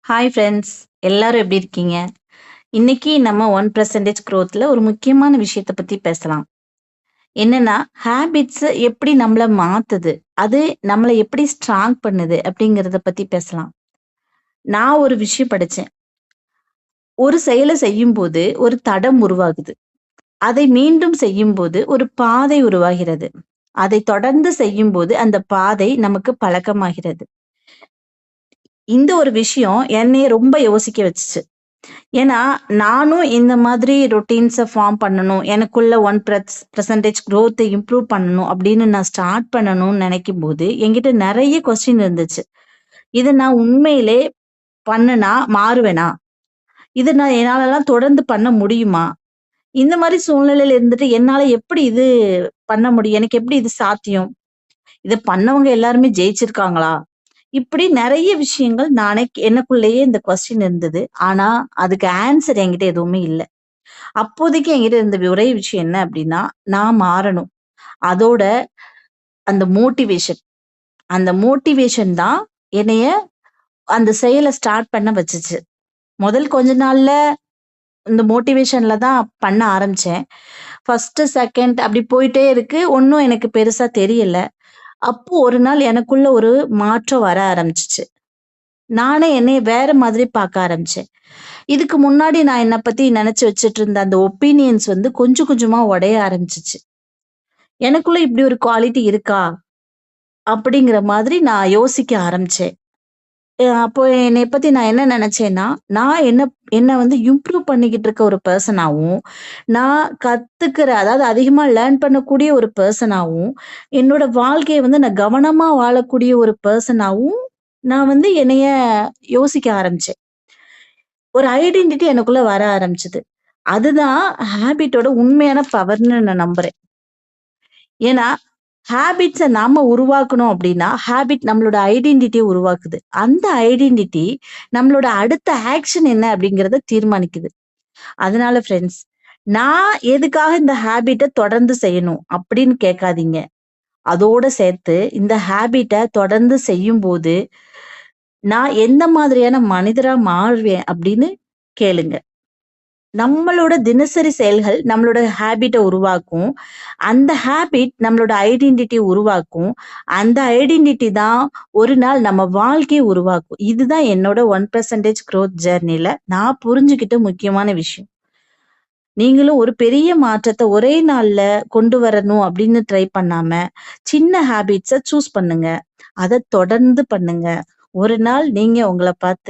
Hi friends, எல்லாரும் எப்படி இருக்கீங்க? இன்னைக்கு நம்ம 1% growthல ஒரு முக்கியமான விஷயத்த பத்தி பேசலாம். என்னன்னா, ஹேபிட்ஸ் எப்படி நம்மள மாத்துது? அது நம்மள எப்படி ஸ்ட்ராங் பண்ணுது? அப்படிங்கிறத பத்தி பேசலாம். நான் ஒரு விஷயம் படிச்சேன். ஒரு செயல செய்யும்போது ஒரு தடம் உருவாகுது. அதை மீண்டும் செய்யும்போது ஒரு பாதை உருவாகிறது. அதை தொடர்ந்து செய்யும்போது அந்த பாதை நமக்கு பழக்கமாகிறது. இந்த ஒரு விஷயம் என்னைய ரொம்ப யோசிக்க வச்சுச்சு. ஏன்னா, நானும் இந்த மாதிரி ரொட்டீன்ஸ ஃபார்ம் பண்ணணும். எனக்குள்ள 1% குரோத்த இம்ப்ரூவ் பண்ணணும் அப்படின்னு நான் ஸ்டார்ட் பண்ணணும்னு நெனைக்கும்போது, என்கிட்ட நெறைய கொஸ்டின் இருந்துச்சு. இத நான் உண்மையிலே பண்ணுனா மாறுவேனா? இத நான் என்னாலலாம் தொடர்ந்து பண்ண முடியுமா? இந்த மாரி சூழ்நிலையில இருந்துட்டு என்னால எப்படி இது பண்ண முடியும்? எனக்கு எப்படி இது சாத்தியம்? இத பண்ணவங்க எல்லாருமே ஜெயிச்சிருக்காங்களா? இப்படி நெறைய விஷயங்கள் நானே எனக்குள்ளேயே இந்த கொஸ்டின் இருந்தது. ஆனா, அதுக்கு ஆன்ஸர் என்கிட்ட எதுவுமே இல்ல. அப்போதைக்கு என்கிட்ட இருந்த ஒரே விஷயம் என்ன அப்படின்னா, நான் மாறணும். அதோட அந்த மோட்டிவேஷன். அந்த மோட்டிவேஷன் தான் என்னைய அந்த செயல ஸ்டார்ட் பண்ண வச்சுச்சு. முதல் கொஞ்ச நாள்ல இந்த மோட்டிவேஷன்ல தான் பண்ண ஆரம்பிச்சேன். 1, 2 அப்படி போயிட்டே இருக்கு. ஒண்ணும் எனக்கு பெருசா தெரியல. அப்போ ஒரு நாள் எனக்குள்ள ஒரு மாற்றம் வர ஆரம்பிச்சுச்சு. நானே என்னைய வேற மாதிரி பார்க்க ஆரம்பிச்சேன். இதுக்கு முன்னாடி நான் என்ன பத்தி நெனச்சு வச்சுட்டு இருந்த அந்த ஒப்பீனியன்ஸ் வந்து கொஞ்சம் கொஞ்சமா உடைய ஆரம்பிச்சுச்சு. எனக்குள்ள இப்படி ஒரு குவாலிட்டி இருக்கா? அப்படிங்கிற மாதிரி நான் யோசிக்க ஆரம்பிச்சேன். அப்போ என்னைய பத்தி நான் என்ன நெனச்சேன்னா, நான் என்ன என்ன வந்து இம்ப்ரூவ் பண்ணிக்கிட்டு இருக்க ஒரு பெர்சனாவும், நான் கத்துக்கிற அதாவது அதிகமா லேர்ன் பண்ணக்கூடிய ஒரு பெர்சனாவும், என்னோட வாழ்க்கைய வந்து நான் கவனமா வாழக்கூடிய ஒரு பெர்சனாவும், நான் வந்து என்னைய யோசிக்க ஆரம்பிச்சேன். ஒரு ஐடென்டிட்டி எனக்குள்ள வர ஆரம்பிச்சது. அதுதான் ஹேபிட்டோட உண்மையான பவர்ன்னு நான் நம்புறேன். ஏன்னா, ஹேபிட்ஸ நாம உருவாக்கணும் அப்டின்னா, ஹேபிட் நம்மளோட ஐடென்டிட்டிய உருவாக்குது. அந்த ஐடென்டிட்டி நம்மளோட அடுத்த ஆக்ஷன் என்ன அப்டிங்கிறத தீர்மானிக்குது. அதனால ஃப்ரெண்ட்ஸ், நான் எதுக்காக இந்த ஹேபிட்ட தொடர்ந்து செய்யணும் அப்டின்னு கேட்காதீங்க. அதோட சேர்த்து இந்த ஹேபிட்ட தொடர்ந்து செய்யும்போது, நான் எந்த மாதிரியான மனிதரா மாறுவேன் அப்டின்னு கேளுங்க. நம்மளோட தினசரி செயல்கள் நம்மளோட ஹேபிட்ட உருவாக்கும். அந்த ஹேபிட் நம்மளோட ஐடென்டிட்டிய உருவாக்கும். அந்த ஐடென்டிட்டி தான் ஒரு நாள் நம்ம வாழ்க்கைய உருவாக்கும். இதுதான் என்னோட 1% குரோத் ஜர்னில நான் புரிஞ்சுகிட்ட முக்கியமான விஷயம். நீங்களும் ஒரு பெரிய மாற்றத்த ஒரே நாள்ல கொண்டு வரணும் அப்படின்னு ட்ரை பண்ணாம, சின்ன ஹேபிட்ஸ சூஸ் பண்ணுங்க. அத தொடர்ந்து பண்ணுங்க. ஒரு நாள் நீங்க உங்கள பார்த்து